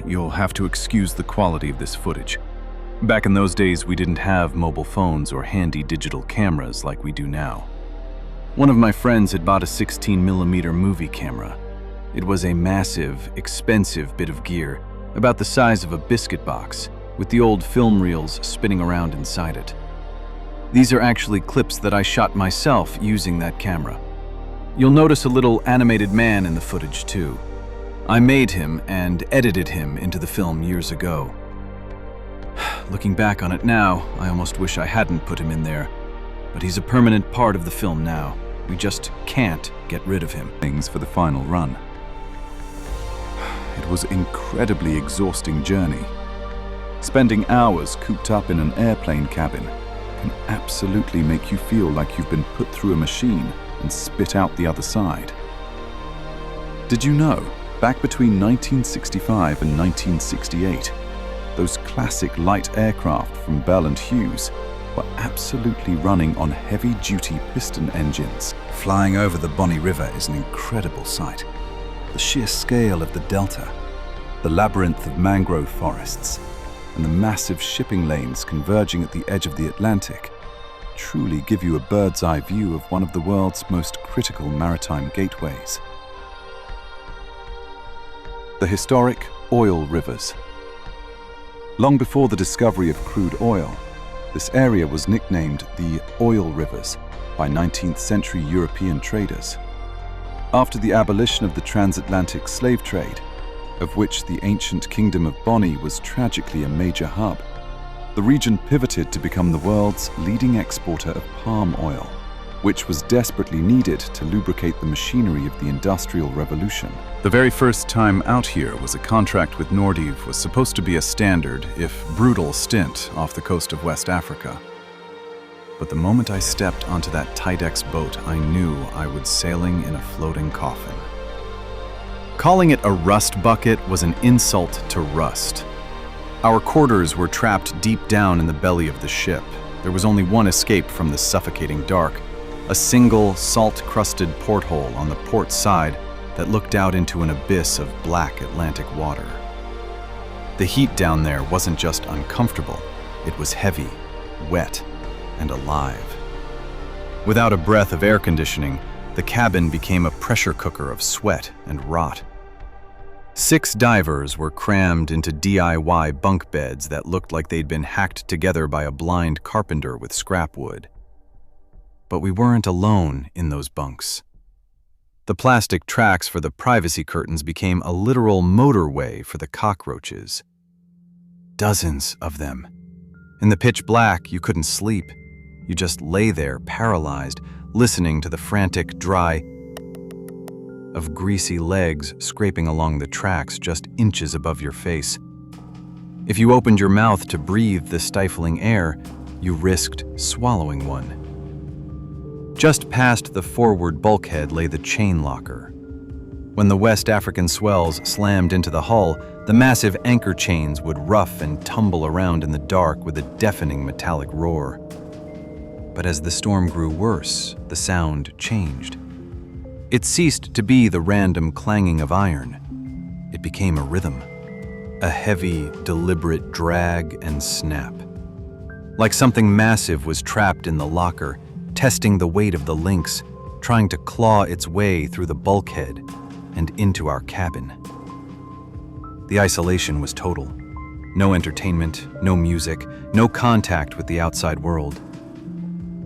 you'll have to excuse the quality of this footage. Back in those days, we didn't have mobile phones or handy digital cameras like we do now. One of my friends had bought a 16mm movie camera. It was a massive, expensive bit of gear, about the size of a biscuit box, with the old film reels spinning around inside it. These are actually clips that I shot myself using that camera. You'll notice a little animated man in the footage too. I made him and edited him into the film years ago. Looking back on it now, I almost wish I hadn't put him in there, but he's a permanent part of the film now. We just can't get rid of him. Things for the final run. It was an incredibly exhausting journey. Spending hours cooped up in an airplane cabin can absolutely make you feel like you've been put through a machine and spit out the other side. Did you know, back between 1965 and 1968, those classic light aircraft from Bell and Hughes were absolutely running on heavy-duty piston engines. Flying over the Bonny River is an incredible sight. The sheer scale of the delta, the labyrinth of mangrove forests, and the massive shipping lanes converging at the edge of the Atlantic truly give you a bird's-eye view of one of the world's most critical maritime gateways. The historic oil rivers. Long before the discovery of crude oil, this area was nicknamed the Oil Rivers by 19th century European traders. After the abolition of the transatlantic slave trade, of which the ancient kingdom of Bonny was tragically a major hub, the region pivoted to become the world's leading exporter of palm oil, which was desperately needed to lubricate the machinery of the Industrial Revolution. The very first time out here was a contract with Nordive was supposed to be a standard, if brutal, stint off the coast of West Africa. But the moment I stepped onto that Tidex boat, I knew I was sailing in a floating coffin. Calling it a rust bucket was an insult to rust. Our quarters were trapped deep down in the belly of the ship. There was only one escape from the suffocating dark, a single salt-crusted porthole on the port side that looked out into an abyss of black Atlantic water. The heat down there wasn't just uncomfortable, it was heavy, wet, and alive. Without a breath of air conditioning, the cabin became a pressure cooker of sweat and rot. 6 divers were crammed into DIY bunk beds that looked like they'd been hacked together by a blind carpenter with scrap wood. But we weren't alone in those bunks. The plastic tracks for the privacy curtains became a literal motorway for the cockroaches. Dozens of them. In the pitch black, you couldn't sleep. You just lay there, paralyzed, listening to the frantic dry of greasy legs scraping along the tracks just inches above your face. If you opened your mouth to breathe the stifling air, you risked swallowing one. Just past the forward bulkhead lay the chain locker. When the West African swells slammed into the hull, the massive anchor chains would rough and tumble around in the dark with a deafening metallic roar. But as the storm grew worse, the sound changed. It ceased to be the random clanging of iron. It became a rhythm, a heavy, deliberate drag and snap. Like something massive was trapped in the locker, testing the weight of the links, trying to claw its way through the bulkhead and into our cabin. The isolation was total. No entertainment, no music, no contact with the outside world.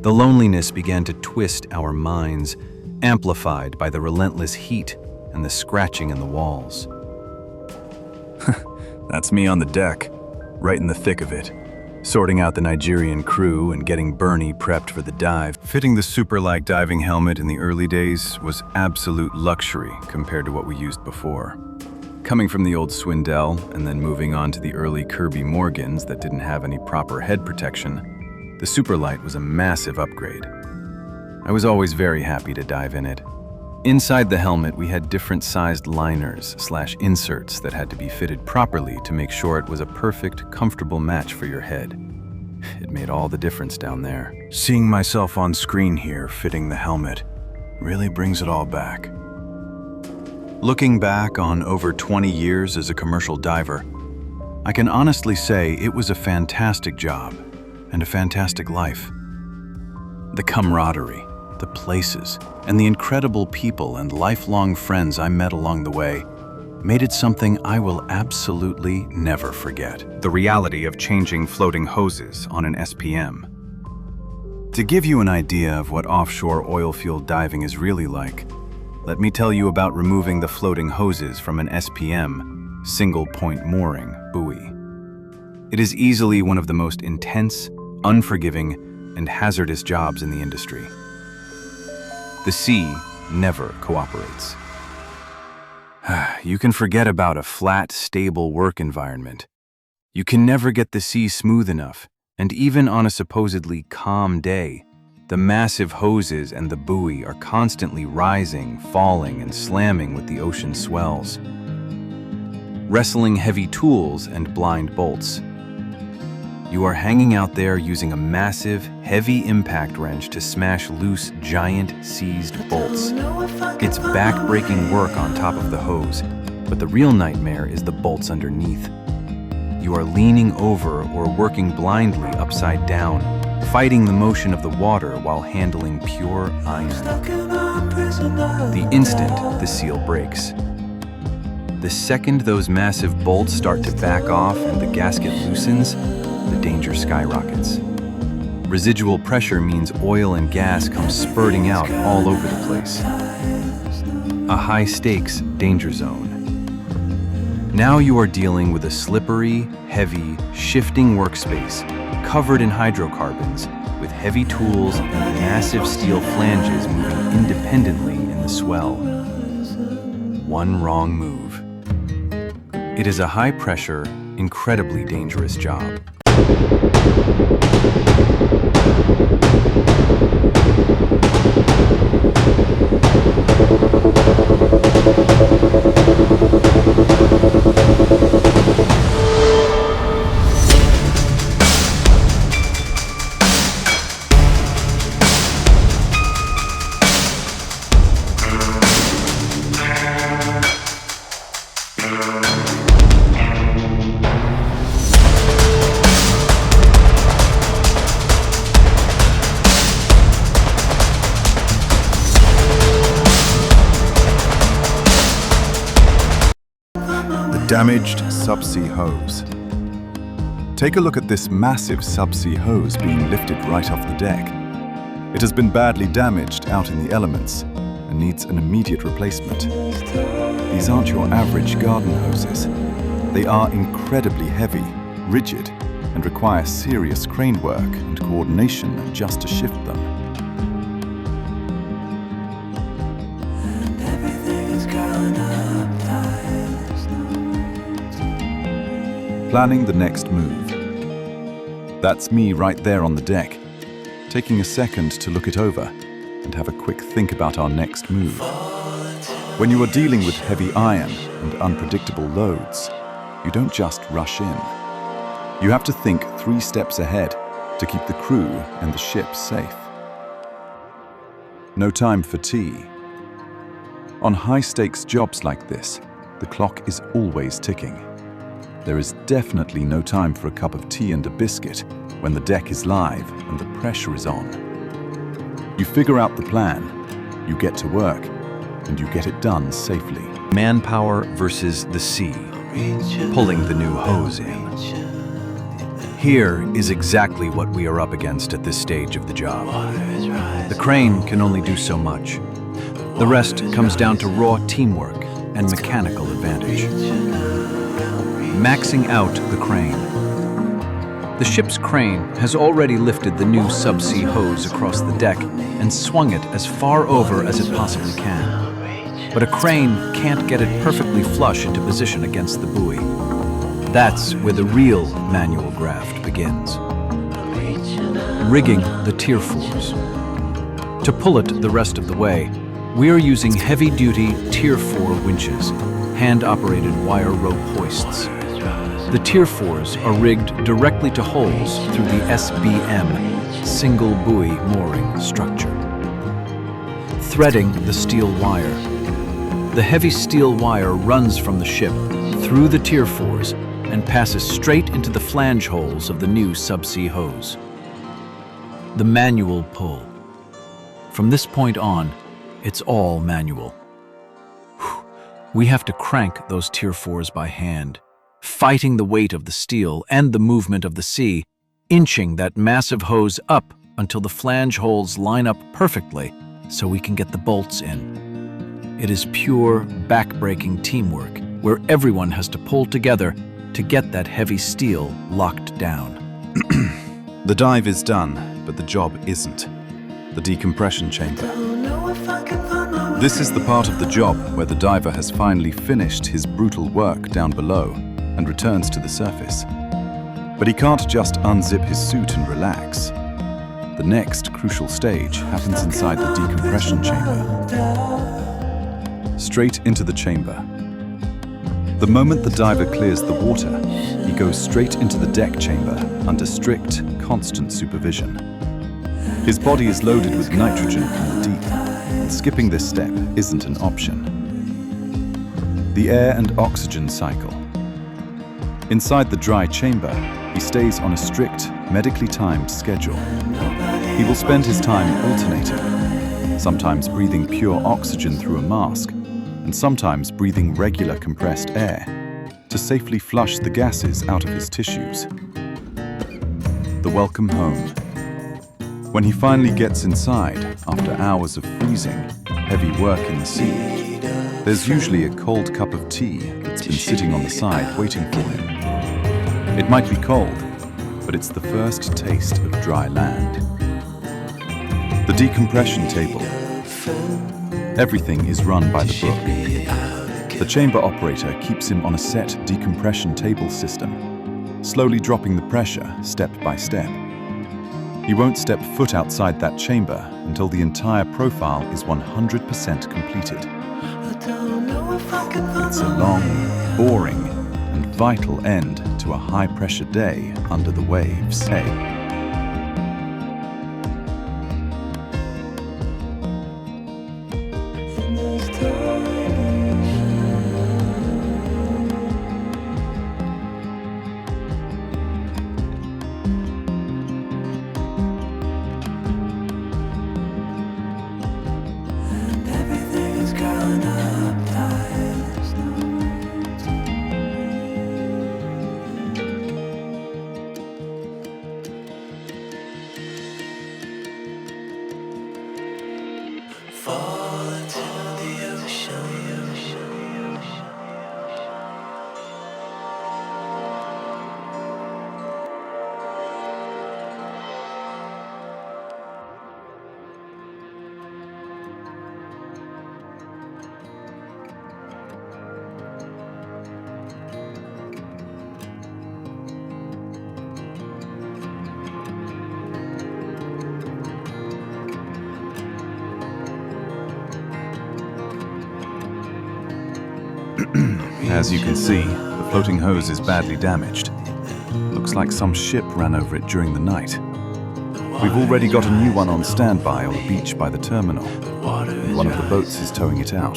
The loneliness began to twist our minds, amplified by the relentless heat and the scratching in the walls. That's me on the deck, right in the thick of it, sorting out the Nigerian crew and getting Bernie prepped for the dive. Fitting the super-light diving helmet in the early days was absolute luxury compared to what we used before. Coming from the old Swindell and then moving on to the early Kirby Morgans that didn't have any proper head protection, the Superlight was a massive upgrade. I was always very happy to dive in it. Inside the helmet, we had different sized liners/inserts that had to be fitted properly to make sure it was a perfect, comfortable match for your head. It made all the difference down there. Seeing myself on screen here fitting the helmet really brings it all back. Looking back on over 20 years as a commercial diver, I can honestly say it was a fantastic job and a fantastic life. The camaraderie, the places, and the incredible people and lifelong friends I met along the way made it something I will absolutely never forget. The reality of changing floating hoses on an SPM. To give you an idea of what offshore oil field diving is really like, let me tell you about removing the floating hoses from an SPM, single-point mooring, buoy. It is easily one of the most intense, unforgiving, and hazardous jobs in the industry. The sea never cooperates. You can forget about a flat, stable work environment. You can never get the sea smooth enough, and even on a supposedly calm day, the massive hoses and the buoy are constantly rising, falling, and slamming with the ocean swells. Wrestling heavy tools and blind bolts. You are hanging out there using a massive, heavy impact wrench to smash loose, giant, seized bolts. It's back-breaking work on top of the hose, but the real nightmare is the bolts underneath. You are leaning over or working blindly upside down, fighting the motion of the water while handling pure iron. The instant the seal breaks. The second those massive bolts start to back off and the gasket loosens, the danger skyrockets. Residual pressure means oil and gas come spurting out all over the place. A high-stakes danger zone. Now you are dealing with a slippery, heavy, shifting workspace covered in hydrocarbons with heavy tools and massive steel flanges moving independently in the swell. One wrong move. It is a high-pressure, incredibly dangerous job. Damaged subsea hose. Take a look at this massive subsea hose being lifted right off the deck. It has been badly damaged out in the elements and needs an immediate replacement. These aren't your average garden hoses. They are incredibly heavy, rigid, and require serious crane work and coordination just to shift them. Planning the next move. That's me right there on the deck, taking a second to look it over and have a quick think about our next move. When you are dealing with heavy iron and unpredictable loads, you don't just rush in. You have to think 3 steps ahead to keep the crew and the ship safe. No time for tea. On high-stakes jobs like this, the clock is always ticking. There is definitely no time for a cup of tea and a biscuit when the deck is live and the pressure is on. You figure out the plan, you get to work, and you get it done safely. Manpower versus the sea, pulling the new hose in. Here is exactly what we are up against at this stage of the job. The crane can only do so much. The rest comes down to raw teamwork and mechanical advantage. Maxing out the crane. The ship's crane has already lifted the new subsea hose across the deck and swung it as far over as it possibly can. But a crane can't get it perfectly flush into position against the buoy. That's where the real manual graft begins. Rigging the tier 4s. To pull it the rest of the way, we are using heavy-duty tier 4 winches, hand-operated wire rope hoists. The tier 4s are rigged directly to holes through the SBM, single buoy mooring structure. Threading the steel wire. The heavy steel wire runs from the ship, through the tier 4s, and passes straight into the flange holes of the new subsea hose. The manual pull. From this point on, it's all manual. We have to crank those tier 4s by hand, fighting the weight of the steel and the movement of the sea, inching that massive hose up until the flange holes line up perfectly so we can get the bolts in. It is pure, back-breaking teamwork where everyone has to pull together to get that heavy steel locked down. The dive is done, but the job isn't. The decompression chamber. This is the part of the job where the diver has finally finished his brutal work down below and returns to the surface. But he can't just unzip his suit and relax. The next crucial stage happens inside the decompression chamber. Straight into the chamber. The moment the diver clears the water, he goes straight into the deck chamber under strict, constant supervision. His body is loaded with nitrogen from the deep, and skipping this step isn't an option. The air and oxygen cycle. Inside the dry chamber, he stays on a strict, medically timed schedule. He will spend his time alternating, sometimes breathing pure oxygen through a mask, and sometimes breathing regular compressed air to safely flush the gases out of his tissues. The welcome home. When he finally gets inside, after hours of freezing, heavy work in the sea, there's usually a cold cup of tea that's been sitting on the side waiting for him. It might be cold, but it's the first taste of dry land. The decompression table. Everything is run by the book. The chamber operator keeps him on a set decompression table system, slowly dropping the pressure step by step. He won't step foot outside that chamber until the entire profile is 100% completed. It's a long, boring, and vital end to a high-pressure day under the waves. As you can see, the floating hose is badly damaged. Looks like some ship ran over it during the night. We've already got a new one on standby on the beach by the terminal. One of the boats is towing it out.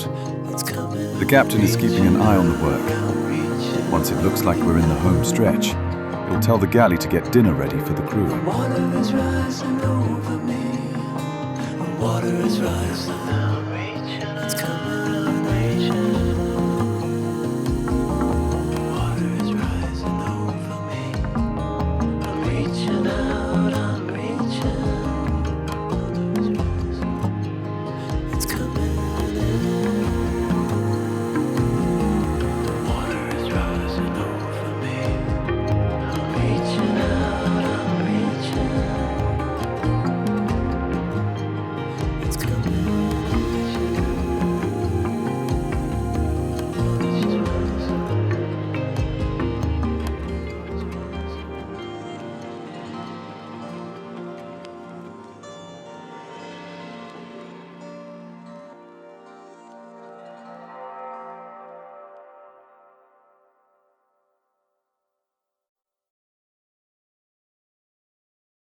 The captain is keeping an eye on the work. Once it looks like we're in the home stretch, he'll tell the galley to get dinner ready for the crew. Water is rising over me. Water is rising. It's coming.